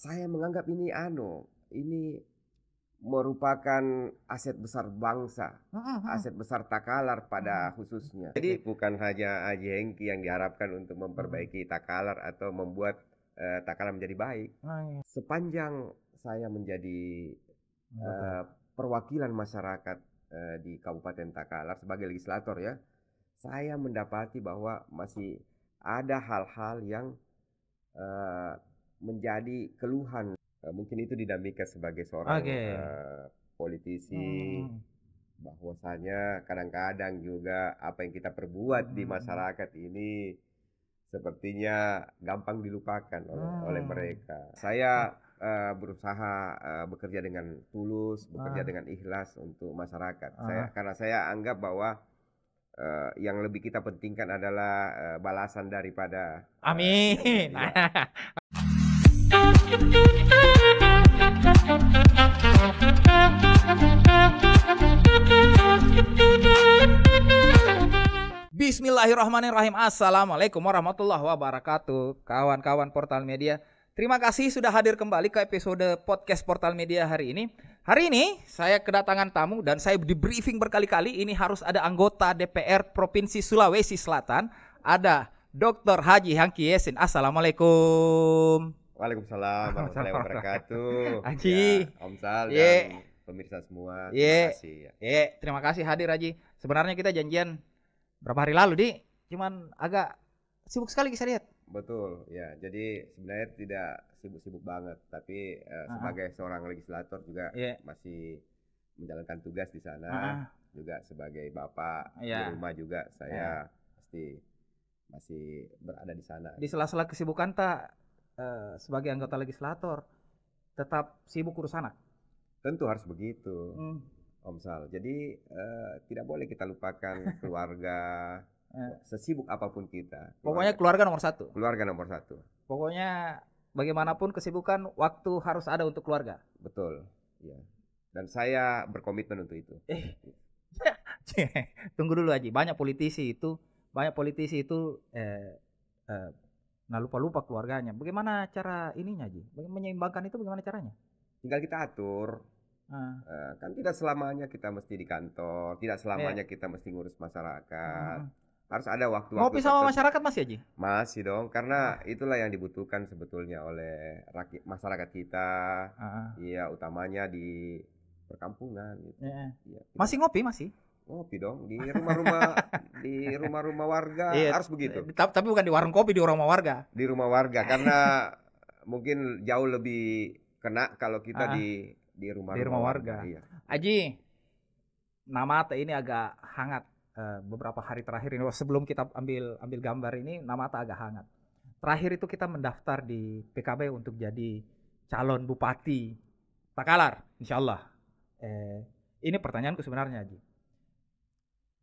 saya menganggap ini merupakan aset besar bangsa, aset besar Takalar pada khususnya. Jadi bukan hanya Haji Hengki yang diharapkan untuk memperbaiki Takalar atau membuat Takalar menjadi baik. Sepanjang saya menjadi perwakilan masyarakat di Kabupaten Takalar sebagai legislator ya, saya mendapati bahwa masih ada hal-hal yang menjadi keluhan. Mungkin itu dinamika sebagai seorang politisi, bahwasanya kadang-kadang juga apa yang kita perbuat di masyarakat ini sepertinya gampang dilupakan oleh mereka. Saya berusaha bekerja dengan tulus, bekerja dengan ikhlas untuk masyarakat. Karena saya anggap bahwa yang lebih kita pentingkan adalah balasan daripada amin. Bismillahirrahmanirrahim. Assalamualaikum warahmatullahi wabarakatuh. Kawan-kawan Portal Media, terima kasih sudah hadir kembali ke episode podcast Portal Media hari ini. Hari ini saya kedatangan tamu dan saya di briefing berkali-kali. Ini harus ada anggota DPR Provinsi Sulawesi Selatan. Ada Dr. Haji Hengki Yasin. Assalamualaikum. Waalaikumsalam warahmatullahi wabarakatuh. Haji, Om Sal dan pemirsa semua. Terima kasih. Terima kasih hadir Haji. Sebenarnya kita janjian berapa hari lalu, Di. Cuman agak sibuk sekali saya lihat. Betul, ya. Jadi sebenarnya tidak sibuk-sibuk banget, tapi sebagai seorang legislator juga masih menjalankan tugas di sana. Juga sebagai bapak di rumah juga saya pasti masih berada di sana. Di sela-sela kesibukan tak sebagai anggota legislator tetap sibuk urus anak. Tentu harus begitu, Om Sal. Jadi tidak boleh kita lupakan keluarga. Sesibuk apapun kita. Pokoknya keluarga nomor satu. Keluarga nomor satu. Pokoknya bagaimanapun kesibukan, waktu harus ada untuk keluarga. Betul. Ya. Dan saya berkomitmen untuk itu. Tunggu dulu Haji. Banyak politisi itu nah lupa keluarganya. Bagaimana cara ininya Haji? Menyeimbangkan itu bagaimana caranya? Tinggal kita atur. Kan tidak selamanya kita mesti di kantor, tidak selamanya kita mesti ngurus masyarakat. Harus ada waktu-waktu. Ngopi sama masyarakat masih Haji? Masih dong, karena itulah yang dibutuhkan sebetulnya oleh masyarakat kita. Iya, utamanya di perkampungan gitu. Masih ngopi masih? Ngopi dong di rumah-rumah warga. Harus begitu. Tapi bukan di warung kopi, di rumah warga. Di rumah warga karena mungkin jauh lebih kena kalau kita di rumah warga. Iya. Haji, nama ini agak hangat beberapa hari terakhir ini. Sebelum kita ambil gambar ini, nama agak hangat. Terakhir itu kita mendaftar di PKB untuk jadi calon bupati Takalar, insyaallah. Ini pertanyaanku sebenarnya Haji.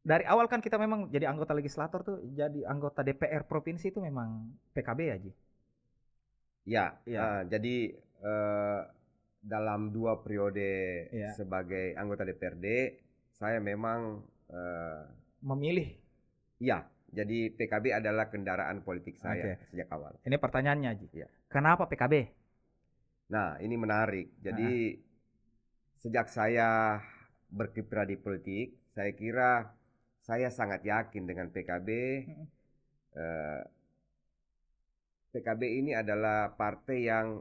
Dari awal kan kita memang jadi anggota legislator tuh, jadi anggota DPR provinsi itu memang PKB Haji. Ya. Jadi dalam 2 periode sebagai anggota DPRD, saya memang memilih. Iya, jadi PKB adalah kendaraan politik saya sejak awal. Ini pertanyaannya Haji. Kenapa PKB? Nah, ini menarik. Jadi sejak saya berkiprah di politik, saya kira saya sangat yakin dengan PKB. PKB ini adalah partai yang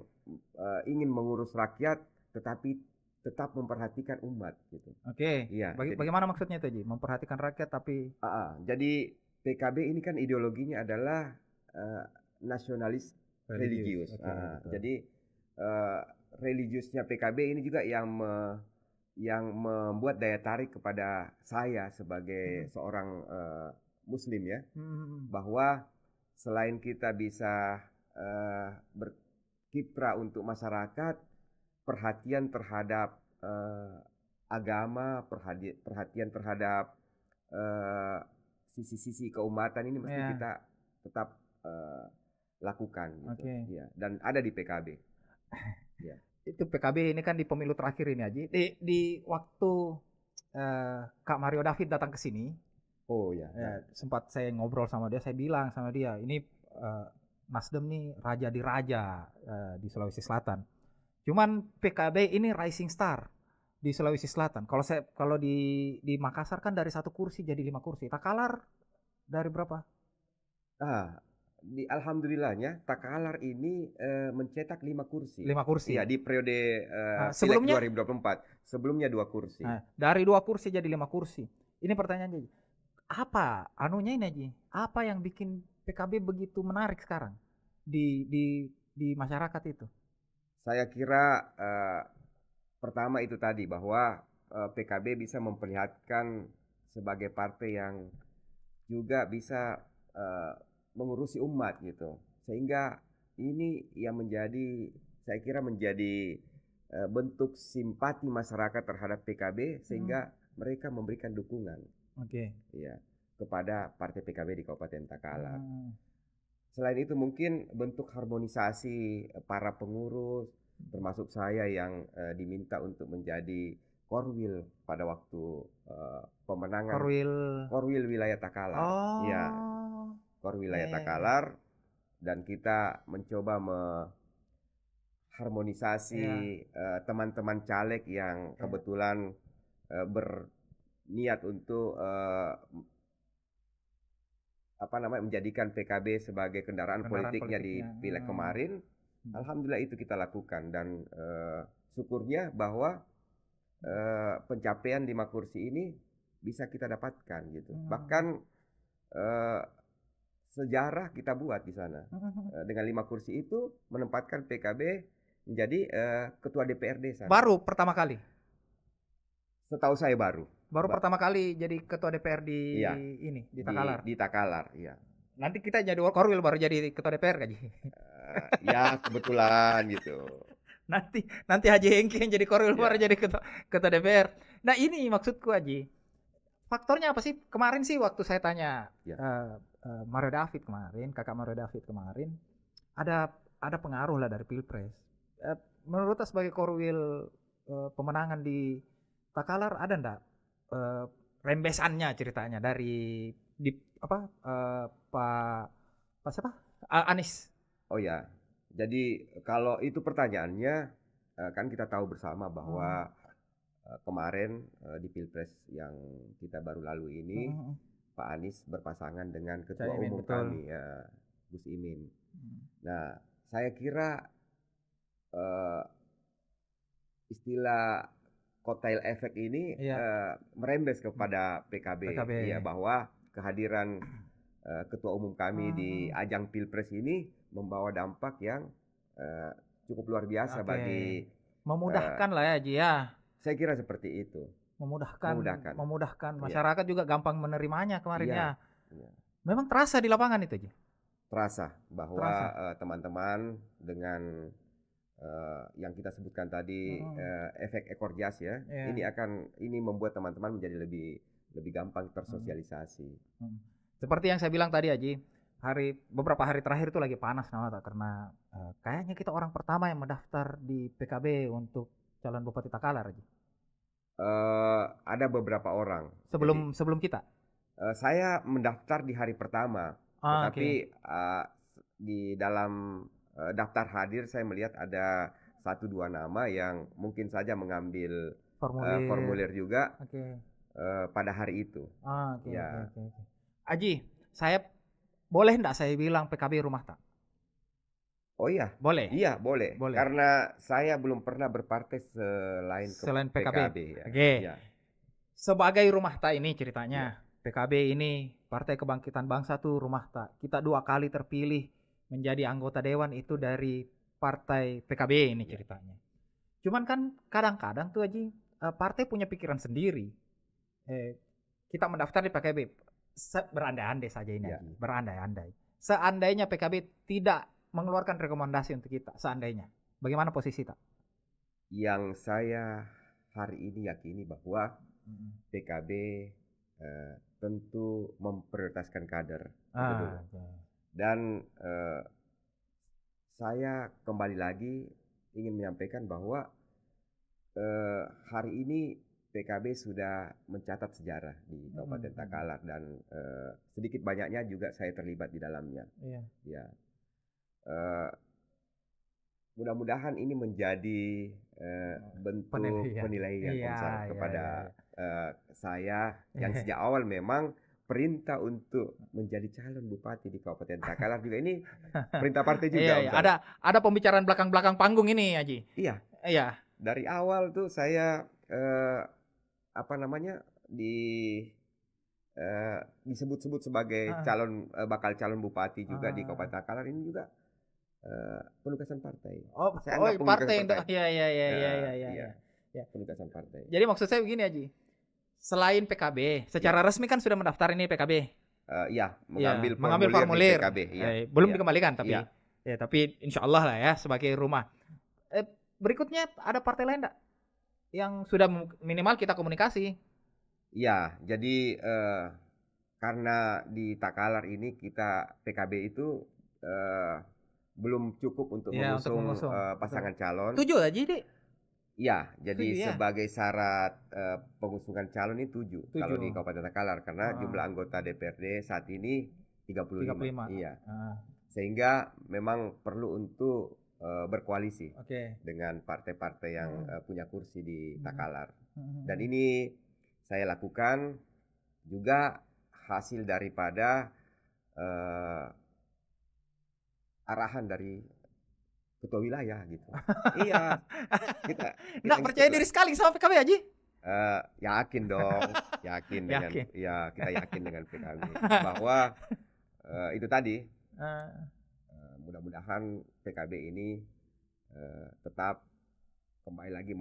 ingin mengurus rakyat tetapi tetap memperhatikan umat gitu. Iya. Bagaimana maksudnya itu Ji? Memperhatikan rakyat tapi jadi PKB ini kan ideologinya adalah nasionalis religius. Jadi religiusnya PKB ini juga yang membuat daya tarik kepada saya sebagai seorang muslim ya. Bahwa selain kita bisa berkiprah untuk masyarakat, perhatian terhadap agama, perhatian terhadap sisi-sisi keumatan ini mesti kita tetap lakukan gitu. Ya, dan ada di PKB. Ya. Itu PKB ini kan di pemilu terakhir ini Haji. Di waktu Kak Mario David datang ke sini. Oh ya. Sempat saya ngobrol sama dia, saya bilang sama dia, ini Nasdem nih raja di raja di Sulawesi Selatan. Cuman PKB ini rising star di Sulawesi Selatan. Kalau di Makassar kan dari 1 kursi jadi 5 kursi. Takalar dari berapa? Ah, alhamdulillahnya Takalar ini mencetak 5 kursi. 5 kursi. Iya, di periode Pileg Sebelumnya 2024. Sebelumnya 2 kursi. dari 2 kursi jadi 5 kursi. Ini pertanyaannya, apa anunya ini Ji? Apa yang bikin PKB begitu menarik sekarang di masyarakat itu? Saya kira pertama itu tadi bahwa PKB bisa memperlihatkan sebagai partai yang juga bisa mengurusi umat gitu. Sehingga ini yang saya kira menjadi bentuk simpati masyarakat terhadap PKB sehingga mereka memberikan dukungan. Oke. Ya, kepada partai PKB di Kabupaten Takalar. Selain itu mungkin bentuk harmonisasi para pengurus, termasuk saya yang diminta untuk menjadi korwil pada waktu pemenangan korwil wilayah Takalar. Oh. Ya, korwil wilayah Takalar, dan kita mencoba mengharmonisasi teman-teman caleg yang kebetulan berniat untuk menjadikan PKB sebagai kendaraan politiknya di Pileg kemarin. Alhamdulillah itu kita lakukan, dan syukurnya bahwa pencapaian 5 kursi ini bisa kita dapatkan gitu. Bahkan sejarah kita buat di sana. Dengan 5 kursi itu menempatkan PKB menjadi ketua DPRD sana. Baru pertama kali. Setahu saya baru. Pertama kali jadi ketua DPR di di Takalar. Di Takalar, iya. Nanti kita jadi korwil baru jadi ketua DPR kan? Ya kebetulan gitu. Nanti Haji Hengki yang jadi korwil baru jadi ketua DPR. Nah ini maksudku Haji. Faktornya apa sih? Kemarin sih waktu saya tanya Mario David kemarin, kakak Mario David kemarin, ada pengaruh lah dari Pilpres. Menurut sebagai korwil pemenangan di Takalar ada ndak rembesannya ceritanya dari Pak siapa? Anies. Oh ya, jadi kalau itu pertanyaannya, kan kita tahu bersama bahwa kemarin di Pilpres yang kita baru lalu ini, Pak Anies berpasangan dengan Ketua Umum kami, Gus Imin. Nah, saya kira istilah kotel efek ini merembes kepada PKB. Ya, bahwa kehadiran Ketua Umum kami di ajang Pilpres ini membawa dampak yang cukup luar biasa bagi memudahkan lah ya Ji ya. Saya kira seperti itu. Memudahkan masyarakat juga gampang menerimanya kemarinnya. Memang terasa di lapangan itu Ji. Terasa bahwa teman-teman dengan yang kita sebutkan tadi efek ekor jas ya, ini membuat teman-teman menjadi lebih gampang tersosialisasi. Seperti yang saya bilang tadi Haji, beberapa hari terakhir itu lagi panas karena kayaknya kita orang pertama yang mendaftar di PKB untuk calon Bupati Takalar Haji. Ada beberapa orang. Sebelum kita. Saya mendaftar di hari pertama, tetapi di dalam daftar hadir saya melihat ada 1-2 nama yang mungkin saja mengambil formulir juga pada hari itu. Aji, boleh enggak saya bilang PKB rumah tak? Oh iya. Boleh? Iya, boleh. Karena saya belum pernah berpartai selain PKB. Ya. Sebagai rumah tak ini ceritanya, PKB ini Partai Kebangkitan Bangsa tuh rumah tak. Kita 2 kali terpilih menjadi anggota dewan itu dari partai PKB ini ceritanya. Cuman kan kadang-kadang tuh Haji, partai punya pikiran sendiri. Kita mendaftar di PKB, berandai-andai saja ini Haji, berandai-andai. Seandainya PKB tidak mengeluarkan rekomendasi untuk kita, seandainya, bagaimana posisi tak? Yang saya hari ini yakini bahwa PKB tentu memprioritaskan kader. Dan saya kembali lagi ingin menyampaikan bahwa hari ini PKB sudah mencatat sejarah di Kabupaten Takalar, dan sedikit banyaknya juga saya terlibat di dalamnya. Ya. eh, mudah-mudahan ini menjadi bentuk Penilaian. penilaian Iya, Om Sar iya, iya, kepada iya. saya yang sejak awal memang perintah untuk menjadi calon bupati di Kabupaten Takalar juga ini perintah partai Iya, juga Om iya. Sar. Ada pembicaraan belakang-belakang panggung ini, Haji. Iya, Iya. dari awal tuh saya apa namanya disebut-sebut sebagai Heeh, calon bakal calon bupati juga di heeh. Kabupaten Takalar ini juga penugasan partai. Oh, Saya oh anggap penugasan partai yang partai. iya, iya, iya, iya, iya, iya, Iya, iya. Ya. penugasan partai. Jadi maksud saya begini, Haji. Selain PKB, Iya, secara resmi kan sudah mendaftar ini PKB. iya, Iya, mengambil mengambil formulir di formulir. PKB. Iya, Belum iya, dikembalikan iya, tapi. Ya, tapi insya Allah lah ya sebagai rumah. Berikutnya ada partai lain enggak yang sudah minimal kita komunikasi? iya. Jadi karena di Takalar ini kita PKB itu eh, belum cukup untuk Iya, untuk mengusung mengusung. Betul. pasangan calon. Setuju aja, Dik. Ya, jadi Setuju ya. sebagai syarat pengusungan calon ini 7 kalau di Setuju. Kabupaten Takalar karena jumlah Heeh. anggota DPRD saat ini 35. 35. Iya. Heeh. Sehingga memang perlu untuk berkoalisi Oke. dengan partai-partai yang Hmm. punya kursi di Hmm. Takalar. Dan Hmm. ini saya lakukan juga hasil daripada eh, arahan dari ketua wilayah gitu. Iya, kita kita Nggak percaya ngikutlah. diri sekali sama PKB, Haji? Yakin dong, yakin dengan Yakin. ya kita yakin dengan PKB bahwa itu tadi Eh, mudah-mudahan PKB ini tetap kembali lagi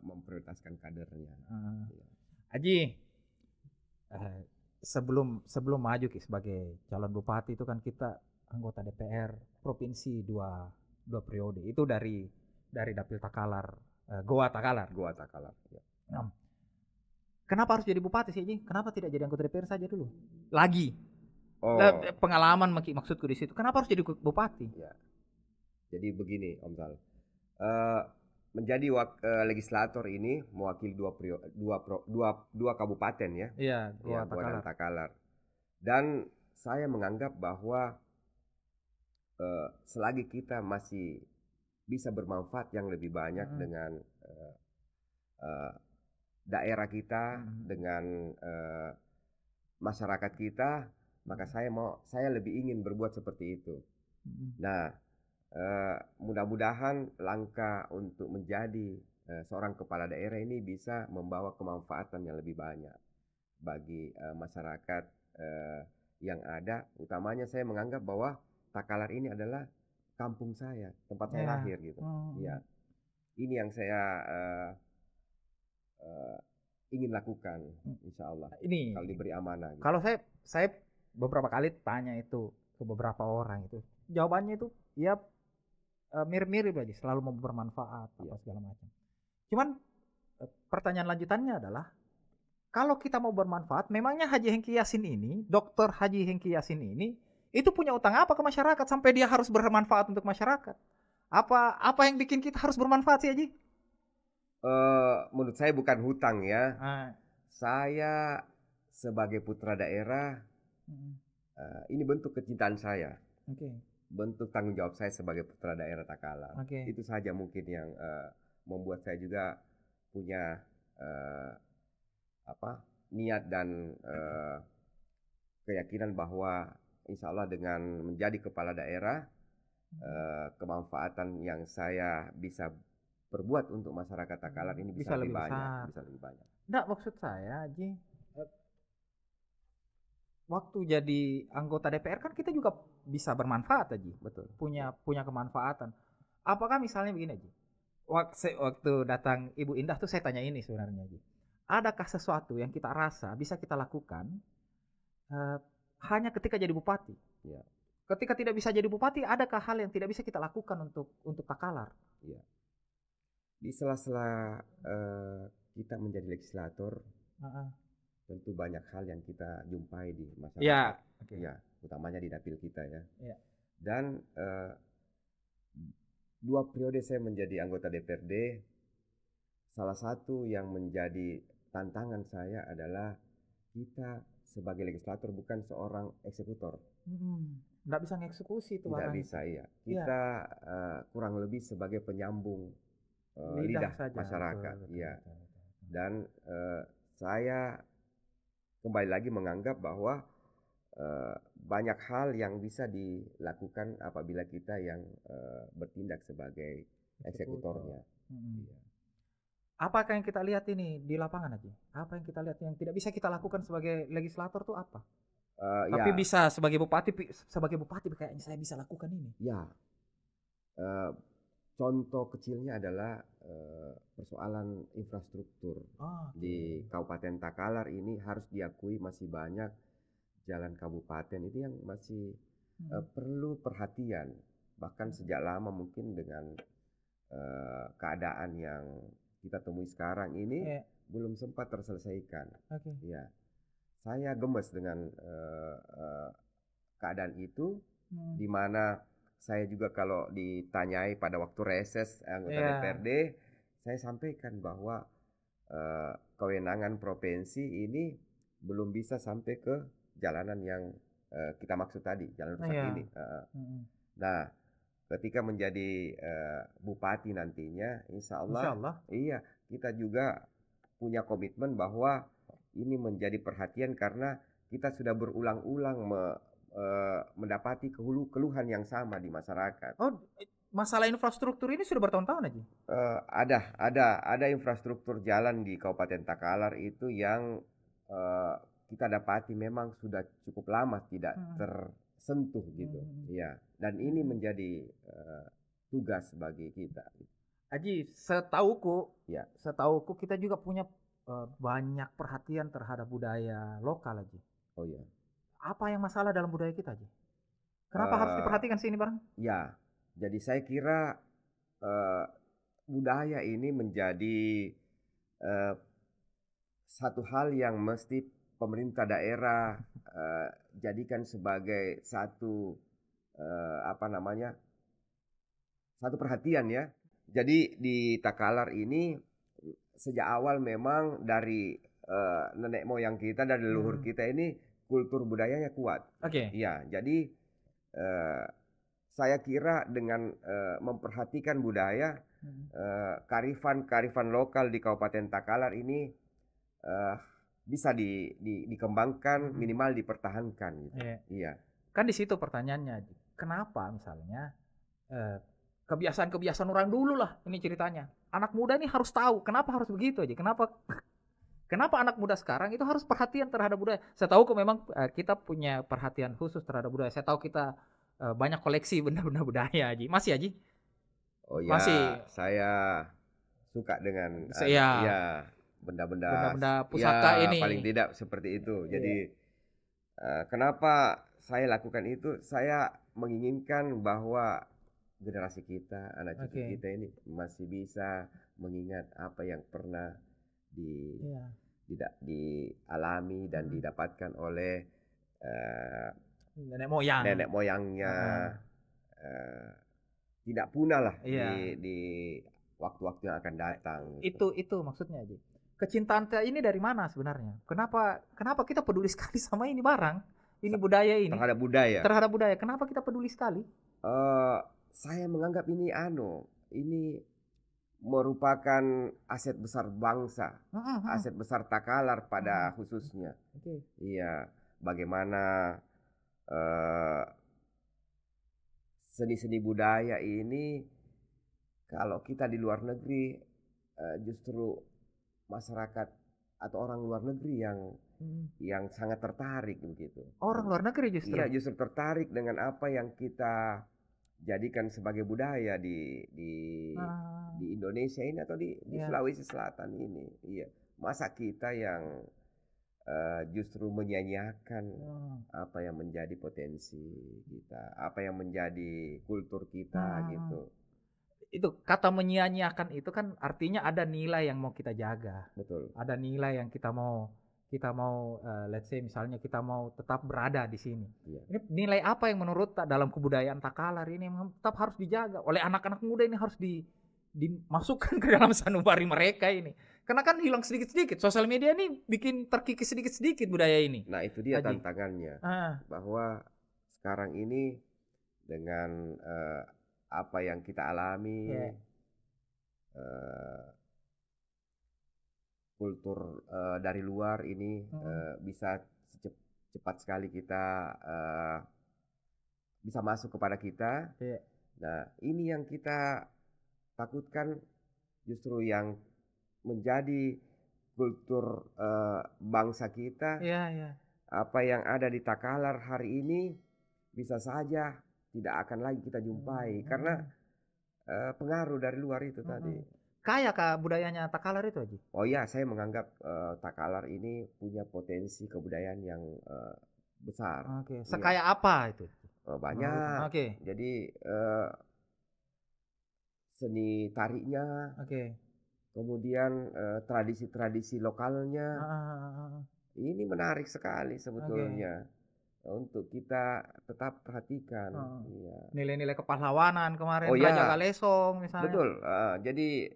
memprioritaskan kadernya. eh. Iya. Haji, sebelum sebelum maju sebagai calon bupati itu kan kita anggota DPR provinsi dua periode. Itu dari Dapil Takalar, Goa Takalar. Gua Takalar. Ya. Nah, kenapa harus jadi bupati sih, Ji? Kenapa tidak jadi anggota DPR saja dulu? Lagi. Oh, Pengalaman maksudku di situ. Kenapa harus jadi bupati? ya. Jadi begini, Om Sal. Menjadi legislator ini mewakili dua kabupaten ya, Iya, ya Goa Goa dan Takalar. Takalar. Dan saya menganggap bahwa selagi kita masih bisa bermanfaat yang lebih banyak dengan daerah kita, dengan masyarakat kita, maka saya lebih ingin berbuat seperti itu. Nah, mudah-mudahan langkah untuk menjadi seorang kepala daerah ini bisa membawa kemanfaatan yang lebih banyak bagi masyarakat yang ada. Utamanya saya menganggap bahwa Takalar ini adalah kampung saya, tempat saya lahir gitu. Ya, ini yang saya ingin lakukan, insya Allah. Ini Kalau diberi amanah. Gitu. kalau saya beberapa kali tanya itu ke beberapa orang itu, jawabannya itu ya mirip-mirip aja, selalu mau bermanfaat apa segala macam. Cuman pertanyaan lanjutannya adalah kalau kita mau bermanfaat, memangnya Haji Hengki Yasin ini, Dr. Haji Hengki Yasin ini, itu punya utang apa ke masyarakat sampai dia harus bermanfaat untuk masyarakat? Apa yang bikin kita harus bermanfaat sih, Haji? Menurut saya bukan hutang ya. Saya sebagai putra daerah, ini bentuk kecintaan saya. Bentuk tanggung jawab saya sebagai putra daerah Takalar. Itu saja mungkin yang membuat saya juga punya niat dan keyakinan bahwa insya Allah dengan menjadi kepala daerah, kemanfaatan yang saya bisa berbuat untuk masyarakat Takalar ini bisa lebih banyak. Bisa lebih banyak. Nggak, maksud saya, Ji, waktu jadi anggota DPR kan kita juga bisa bermanfaat, Ji. Betul. Punya kemanfaatan. Apakah misalnya begini, Ji? Waktu datang Ibu Indah tuh saya tanya ini sebenarnya, Ji. Adakah sesuatu yang kita rasa bisa kita lakukan hanya ketika jadi bupati? Ya. Ketika tidak bisa jadi bupati, adakah hal yang tidak bisa kita lakukan untuk Takalar? Ya. Di sela-sela kita menjadi legislator, tentu banyak hal yang kita jumpai di masyarakat. Ya, utamanya di dapil kita ya. Dan 2 periode saya menjadi anggota DPRD, salah satu yang menjadi tantangan saya adalah kita sebagai legislator bukan seorang eksekutor. Nggak bisa ngeksekusi itu Tidak barang itu. bisa, iya. Iya, Kita kurang lebih sebagai penyambung lidah lidah saja. masyarakat, Betul, betul, iya. betul, betul, betul. Dan saya kembali lagi menganggap bahwa banyak hal yang bisa dilakukan apabila kita yang bertindak sebagai Eksekutor. eksekutornya. Mm. Iya. Apakah yang kita lihat ini di lapangan aja? Apa yang kita lihat yang tidak bisa kita lakukan sebagai legislator tuh apa? Tapi Ya, bisa sebagai bupati kayaknya saya bisa lakukan ini. ya. eh, Contoh kecilnya adalah persoalan infrastruktur. Oh, Di Kabupaten Takalar ini harus diakui masih banyak jalan kabupaten itu yang masih perlu perhatian. Bahkan sejak lama mungkin dengan keadaan yang kita temui sekarang ini belum sempat terselesaikan. Oke. Ya, saya gemes dengan keadaan itu, di mana saya juga kalau ditanyai pada waktu reses anggota DPRD, saya sampaikan bahwa kewenangan provinsi ini belum bisa sampai ke jalanan yang kita maksud tadi, jalan rusak ini. Nah, ketika menjadi bupati nantinya, insya Allah, iya, kita juga punya komitmen bahwa ini menjadi perhatian karena kita sudah berulang-ulang mendapati keluhan yang sama di masyarakat. Oh, masalah infrastruktur ini sudah bertahun-tahun aja? Ada infrastruktur jalan di Kabupaten Takalar itu yang kita dapati memang sudah cukup lama tidak tersentuh gitu. Ya, dan ini menjadi tugas bagi kita. Aji, setauku kita juga punya banyak perhatian terhadap budaya lokal aja. Oh ya. Apa yang masalah dalam budaya kita aja? Kenapa harus diperhatikan sini bareng? Ya, jadi saya kira budaya ini menjadi satu hal yang mesti pemerintah daerah jadikan sebagai satu satu perhatian ya. Jadi di Takalar ini sejak awal memang dari nenek moyang kita, dari leluhur kita ini kultur budayanya kuat. Oke. Iya, jadi saya kira dengan memperhatikan budaya, kearifan lokal di Kabupaten Takalar ini bisa dikembangkan, minimal dipertahankan gitu. Iya. Kan di situ pertanyaannya, kenapa misalnya kebiasaan-kebiasaan orang dulu lah ini ceritanya. Anak muda ini harus tahu, kenapa harus begitu aja? Kenapa anak muda sekarang itu harus perhatian terhadap budaya? Saya tahu kok memang kita punya perhatian khusus terhadap budaya. Saya tahu kita banyak koleksi benda-benda budaya, Aji. Masih, Aji? Oh ya, masih. Saya suka dengan benda-benda pusaka ini. Paling tidak seperti itu. Jadi kenapa saya lakukan itu? Saya menginginkan bahwa generasi kita, anak cucu kita ini masih bisa mengingat apa yang pernah dialami dan didapatkan oleh nenek moyangnya, tidak punah lah di waktu-waktu yang akan datang. Gitu. Itu maksudnya aja. Kecintaan ini dari mana sebenarnya? Kenapa kita peduli sekali sama ini barang? Ini budaya ini. Terhadap budaya. Kenapa kita peduli sekali? Saya menganggap ini merupakan aset besar bangsa, aset besar Takalar pada khususnya. Iya, bagaimana seni-seni budaya ini kalau kita di luar negeri justru masyarakat atau orang luar negeri yang sangat tertarik begitu. Orang luar negeri justru? Iya, justru tertarik dengan apa yang kita jadikan sebagai budaya di Indonesia ini atau di Sulawesi Selatan ini. Iya, masa kita yang justru menyanyiakan apa yang menjadi potensi kita, apa yang menjadi kultur kita gitu. Itu kata menyia-nyiakan itu kan artinya ada nilai yang mau kita jaga. Betul. Ada nilai yang kita mau let's say misalnya kita mau tetap berada di sini. Ini nilai apa yang menurut dalam kebudayaan Takalar ini yang tetap harus dijaga oleh anak-anak muda ini, harus dimasukkan ke dalam sanubari mereka ini. Karena kan hilang sedikit-sedikit. Sosial media ini bikin terkikis sedikit-sedikit budaya ini. Nah, itu dia tantangannya. Bahwa sekarang ini dengan apa yang kita alami, kultur dari luar ini bisa cepat sekali kita bisa masuk kepada kita. Nah, ini yang kita takutkan, justru yang menjadi kultur bangsa kita. Apa yang ada di Takalar hari ini bisa saja tidak akan lagi kita jumpai karena pengaruh dari luar itu tadi. Kaya kah budayanya Takalar itu, Haji? Oh ya, saya menganggap Takalar ini punya potensi kebudayaan yang besar. Sekaya apa itu? Banyak. Jadi seni tariknya, kemudian tradisi-tradisi lokalnya, ini menarik sekali sebetulnya untuk kita tetap perhatikan. Nilai-nilai kepahlawanan kemarin, Raja Galesong misalnya. Betul. Jadi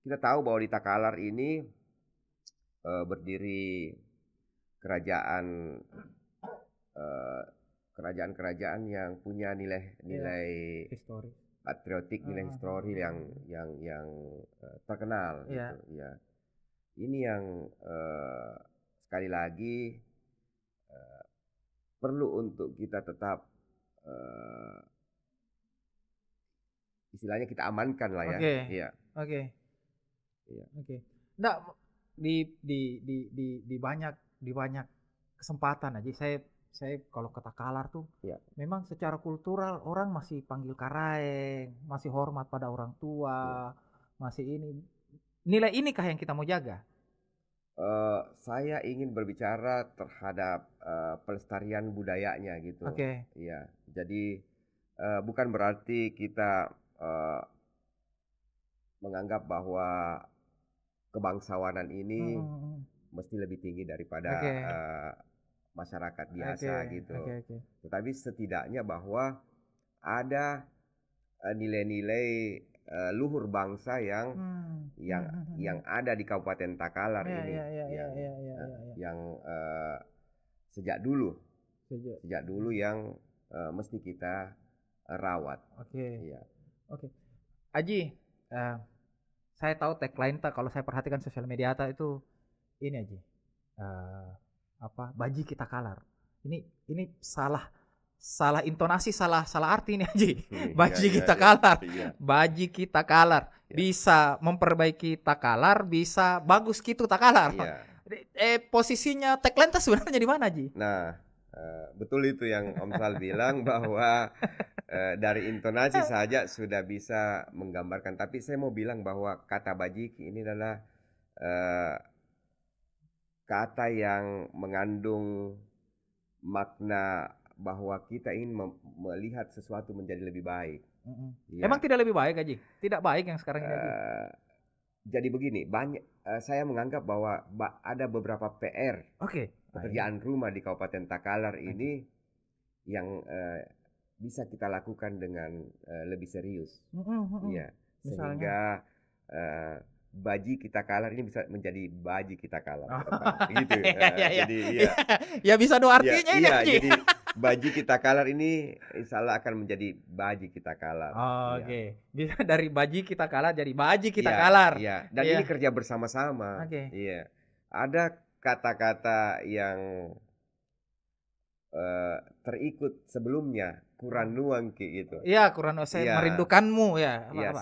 kita tahu bahwa di Takalar ini berdiri kerajaan-kerajaan yang punya nilai historis, patriotik, nilai histori yang terkenal. Gitu, ya. Ini yang sekali lagi perlu untuk kita tetap istilahnya kita amankan lah ya. Nggak, di banyak kesempatan aja saya kalau ke Takalar tuh memang secara kultural orang masih panggil karaeng, masih hormat pada orang tua, masih ini. Nilai inikah yang kita mau jaga? Saya ingin berbicara terhadap pelestarian budayanya gitu. Iya. Jadi bukan berarti kita menganggap bahwa kebangsawanan ini mesti lebih tinggi daripada masyarakat biasa gitu. Tetapi setidaknya bahwa ada nilai-nilai luhur bangsa yang ada di Kabupaten Takalar ini, yang sejak dulu yang mesti kita rawat. Aji, saya tahu tagline kalau saya perhatikan sosial media itu ini Aji, Baji Kita Kalar. Ini salah intonasi, salah arti ini Haji. Baji Kita Kalar. Baji Kita Kalar. Bisa memperbaiki Takalar, bisa bagus gitu Takalar. Posisinya tagline sebenarnya di mana Haji? Nah, betul itu yang Om Sal bilang bahwa dari intonasi saja sudah bisa menggambarkan. Tapi saya mau bilang bahwa kata bajik ini adalah kata yang mengandung makna bahwa kita ingin melihat sesuatu menjadi lebih baik. Emang tidak lebih baik Haji? Tidak baik yang sekarang ini Haji? Jadi begini, saya menganggap bahwa ada beberapa PR, pekerjaan rumah di Kabupaten Takalar ini yang bisa kita lakukan dengan lebih serius. Sehingga Baji Kita Kalar ini bisa menjadi Baji Kita Kalar. Gitu. Jadi ya bisa dua artinya ini. Jadi Baji Kita Kalar ini insya Allah akan menjadi Baji Kita Kalar. Bisa dari Baji Kita Kalar jadi Baji Kita Kalar. Dan ini kerja bersama-sama. Ada kata-kata yang terikut sebelumnya, kurang nuang gitu. Kurang saya merindukanmu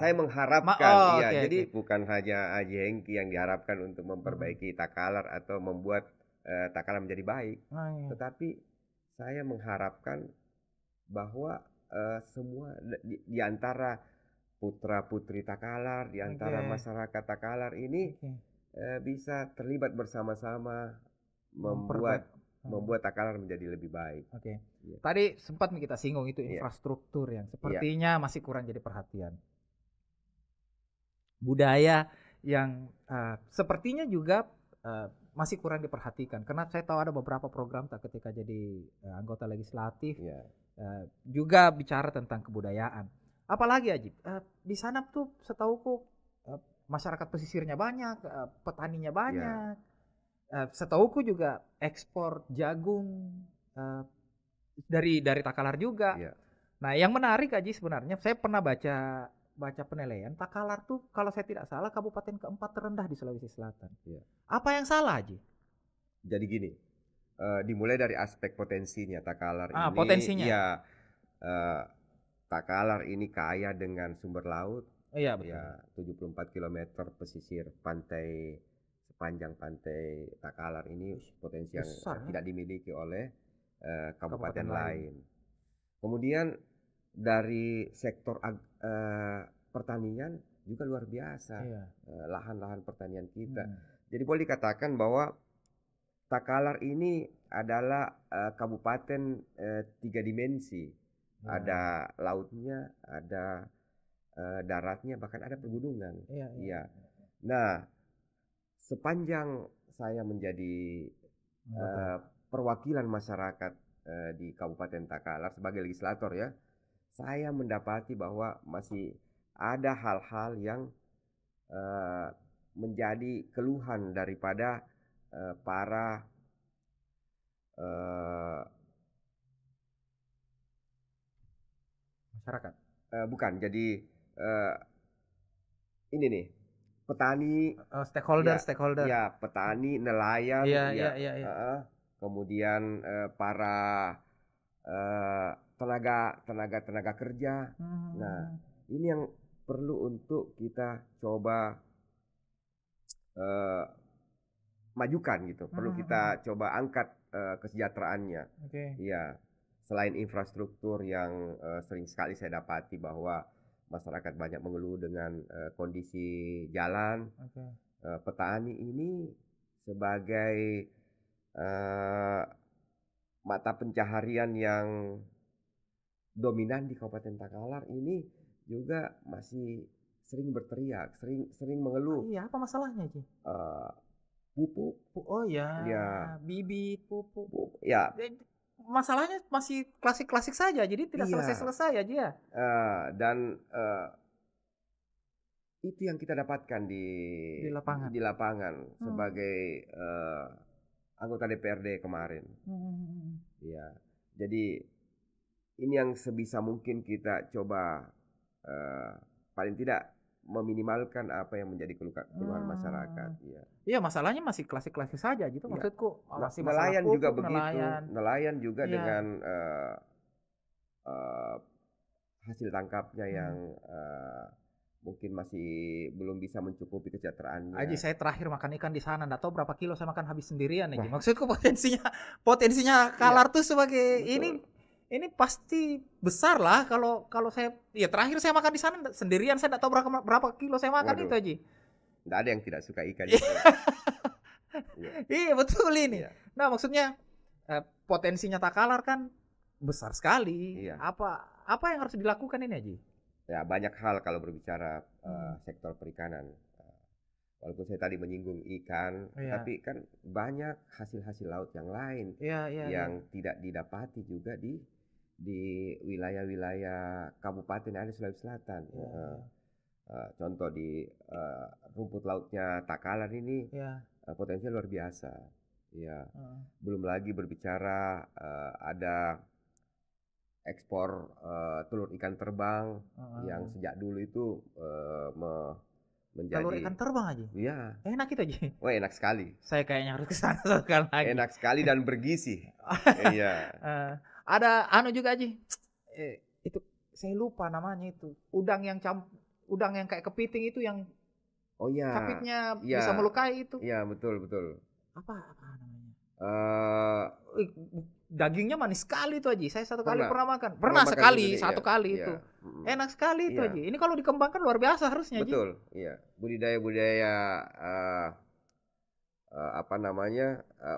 saya mengharapkan jadi bukan hanya Haji Hengki yang diharapkan untuk memperbaiki Takalar atau membuat Takalar menjadi baik. Tetapi saya mengharapkan bahwa semua di antara putra-putri Takalar, di antara masyarakat Takalar ini bisa terlibat bersama-sama membuat Takalar menjadi lebih baik. Tadi sempat kita singgung itu infrastruktur yang sepertinya masih kurang jadi perhatian. Budaya yang sepertinya juga masih kurang diperhatikan karena saya tahu ada beberapa program ketika jadi anggota legislatif juga bicara tentang kebudayaan. Apalagi Ajib, di sana tuh setauku masyarakat pesisirnya banyak, petaninya banyak. Setauku juga ekspor jagung dari Takalar juga. Iya. Nah, yang menarik Haji sebenarnya saya pernah baca penilaian Takalar tuh kalau saya tidak salah kabupaten keempat terendah di Sulawesi Selatan. Iya. Apa yang salah Haji? Jadi gini, dimulai dari aspek potensinya Takalar ini. Potensinya. Iya, Takalar ini kaya dengan sumber laut. Iya betul. Ya, 74 km pesisir pantai, sepanjang pantai Takalar ini potensi yang Besar, tidak dimiliki oleh kabupaten Kabupaten lain. lain. Kemudian dari sektor pertanian juga luar biasa. Iya. Lahan-lahan pertanian kita. Jadi boleh dikatakan bahwa Takalar ini adalah kabupaten 3 dimensi. Iya. Ada lautnya, ada daratnya, bahkan ada pegunungan. Iya. Nah, sepanjang saya menjadi perwakilan masyarakat di Kabupaten Takalar sebagai legislator ya, saya mendapati bahwa masih ada hal-hal yang menjadi keluhan daripada para masyarakat. Bukan, jadi ini nih, petani, stakeholder. Ya, petani, nelayan, Iya. Kemudian para tenaga kerja. Nah, ini yang perlu untuk kita coba majukan gitu. Perlu kita coba angkat kesejahteraannya. Iya. Selain infrastruktur yang sering sekali saya dapati bahwa masyarakat banyak mengeluh dengan kondisi jalan. Petani ini sebagai mata pencaharian yang dominan di Kabupaten Takalar ini juga masih sering berteriak, sering mengeluh. Iya, apa masalahnya Ji? Pupuk. Oh ya, bibit, pupuk. Ya. Masalahnya masih klasik-klasik saja, jadi tidak selesai-selesai aja ya. Dan itu yang kita dapatkan di lapangan sebagai anggota DPRD kemarin. Ya, jadi ini yang sebisa mungkin kita coba paling tidak meminimalkan apa yang menjadi keluhan masyarakat. Iya, masalahnya masih klasik-klasik saja gitu maksudku. Masih nelayan pupuk, juga begitu. Nelayan juga dengan hasil tangkapnya yang mungkin masih belum bisa mencukupi kesejahteraannya. Aji, saya terakhir makan ikan di sana, nggak tahu berapa kilo saya makan habis sendirian aja. Maksudku potensinya Kalar tuh sebagai ini pasti besar lah kalau saya terakhir saya makan di sana sendirian, saya nggak tahu berapa kilo saya makan. Itu Aji. Nggak ada yang tidak suka ikan. Iya betul ini. Nah maksudnya potensinya Takalar kan besar sekali. Apa yang harus dilakukan ini Aji? Ya banyak hal kalau berbicara sektor perikanan. Walaupun saya tadi menyinggung ikan, tapi kan banyak hasil-hasil laut yang lain yang tidak didapati juga di wilayah-wilayah kabupaten yang ada di Sulawesi Selatan. Contoh di rumput lautnya Takalar ini potensinya luar biasa. Belum lagi berbicara ada ekspor telur ikan terbang yang sejak dulu itu menjadi telur ikan terbang aja. Iya. Enak itu aja. Wah, enak sekali. Saya kayaknya harus ke sana sekali lagi. Enak sekali dan bergizi. Iya. Ada juga aja. Itu saya lupa namanya itu. Udang yang kayak kepiting itu yang capitnya bisa melukai itu. Iya, betul. Apa namanya? Dagingnya manis sekali itu Aji. Saya satu kali pernah makan. Satu kali itu. Enak sekali itu Aji. Ini kalau dikembangkan luar biasa harusnya Aji. Betul, iya. Budidaya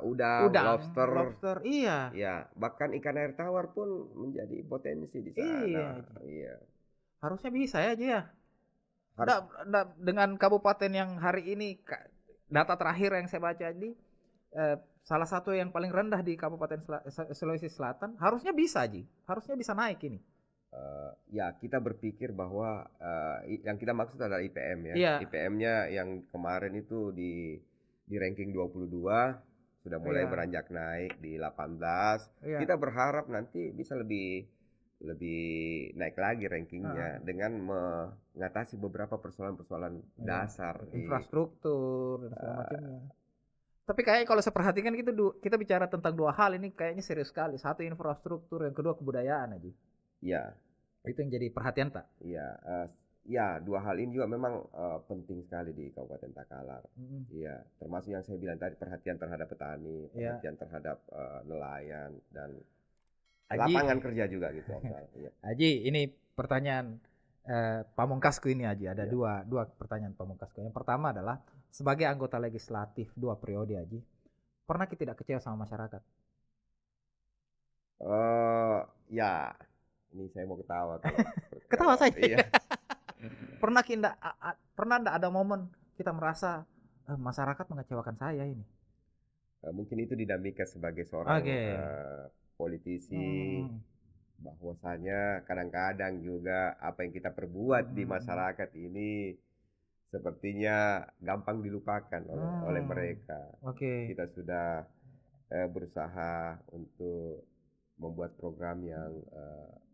udang, lobster. Iya. Ya, bahkan ikan air tawar pun menjadi potensi di sana. Iya. Harusnya bisa ya Aji ya. Dengan kabupaten yang hari ini data terakhir yang saya baca ini salah satu yang paling rendah di Kabupaten Sulawesi Selatan, harusnya bisa Ji, harusnya bisa naik ini. Ya kita berpikir bahwa yang kita maksud adalah IPM ya. Iya. IPM-nya yang kemarin itu di ranking 22 sudah mulai Iya. beranjak naik di 18. Iya. Kita berharap nanti bisa lebih naik lagi rankingnya dengan mengatasi beberapa persoalan-persoalan Iya. dasar di Infrastruktur dan segala macamnya. Tapi kayaknya kalau saya perhatikan kita bicara tentang dua hal ini kayaknya serius sekali. Satu infrastruktur, yang kedua kebudayaan aja. ya Itu yang jadi perhatian tak? ya ya dua hal ini juga memang penting sekali di Kabupaten Takalar. Iya, termasuk yang saya bilang tadi, perhatian terhadap petani, Iya. perhatian terhadap nelayan dan Haji. lapangan kerja juga gitu. Iya. Haji, ini pertanyaan pamungkasku ini Haji. Ada Iya. dua pertanyaan pamungkasku. Yang pertama adalah sebagai anggota legislatif 2 periode Haji, pernah kita tidak kecewa sama masyarakat? Ya, ini saya mau ketawa kalau Ketawa saja. Iya. Pernah enggak ada momen kita merasa masyarakat mengecewakan saya ini? Mungkin itu dinamika sebagai seorang Oke. politisi, bahwasanya kadang-kadang juga apa yang kita perbuat di masyarakat ini sepertinya gampang dilupakan oleh mereka. Oke. Kita sudah berusaha untuk membuat program yang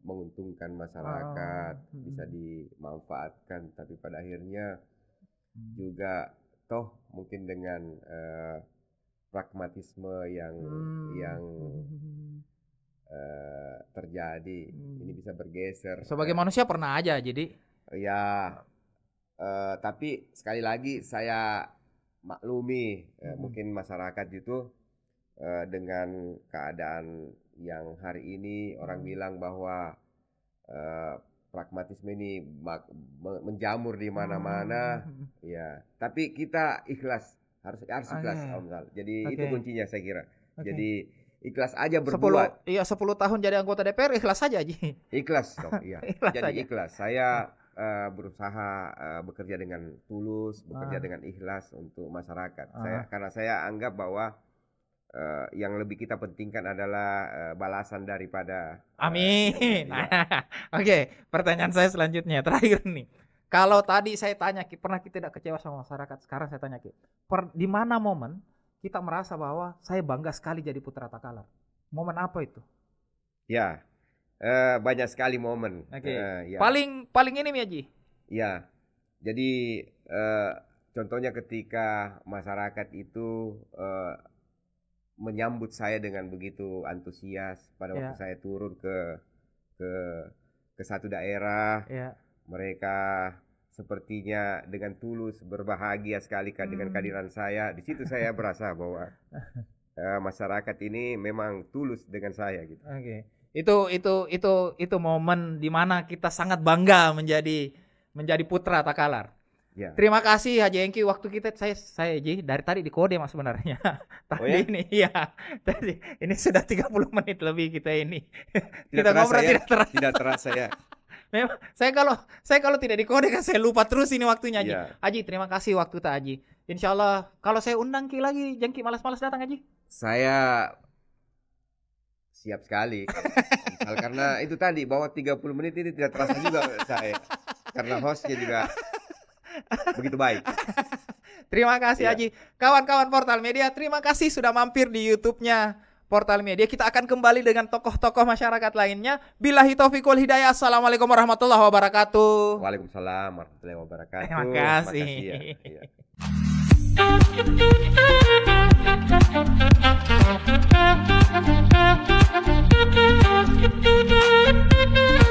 menguntungkan masyarakat, bisa dimanfaatkan, tapi pada akhirnya juga toh mungkin dengan pragmatisme yang terjadi ini bisa bergeser. Sebagai manusia pernah aja jadi. Ya, tapi sekali lagi saya maklumi mungkin masyarakat itu dengan keadaan yang hari ini orang bilang bahwa pragmatisme ini menjamur di mana-mana, ya. Tapi kita ikhlas, harus ikhlas, Om Sal. Jadi itu kuncinya saya kira. Jadi ikhlas aja berbuat. 10 tahun jadi anggota DPR ikhlas saja Ji. Ikhlas dong, iya. Jadi ikhlas. Saya berusaha bekerja dengan tulus, bekerja dengan ikhlas untuk masyarakat. Karena saya anggap bahwa yang lebih kita pentingkan adalah balasan daripada amin. Oke, pertanyaan saya selanjutnya terakhir nih. Kalau tadi saya tanya pernah kita tidak kecewa sama masyarakat, sekarang saya tanya di mana momen kita merasa bahwa saya bangga sekali jadi putra Takalar? Momen apa itu? Ya, banyak sekali momen. Ya. Paling ini Haji. Ya, jadi contohnya ketika masyarakat itu menyambut saya dengan begitu antusias pada waktu saya turun ke satu daerah. Mereka sepertinya dengan tulus berbahagia sekali dengan kehadiran saya. Di situ saya berasa bahwa masyarakat ini memang tulus dengan saya gitu. Oke. Itu momen di mana kita sangat bangga menjadi putra Takalar. Ya. Terima kasih Haji Hengki, waktu kita saya Ji dari tadi di kode Mas sebenarnya. Ini tadi ini sudah 30 menit lebih kita ini. Kita ngobrol tidak terasa ya. Memang saya kalau tidak di kode kan saya lupa terus ini waktunya Haji. Haji, terima kasih waktu tak Haji. Insyaallah kalau saya undang Ki lagi, Jengki malas-malas datang Haji. Saya siap sekali. Karena itu tadi bahwa 30 menit ini tidak terasa juga saya. Karena hostnya juga begitu baik. Terima kasih Haji. Kawan-kawan Portal Media, terima kasih sudah mampir di YouTube-nya Portal Media. Kita akan kembali dengan tokoh-tokoh masyarakat lainnya. Billahi taufiq wal hidayah. Assalamualaikum warahmatullahi wabarakatuh. Waalaikumsalam warahmatullahi wabarakatuh. Terima kasih. Terima kasih ya.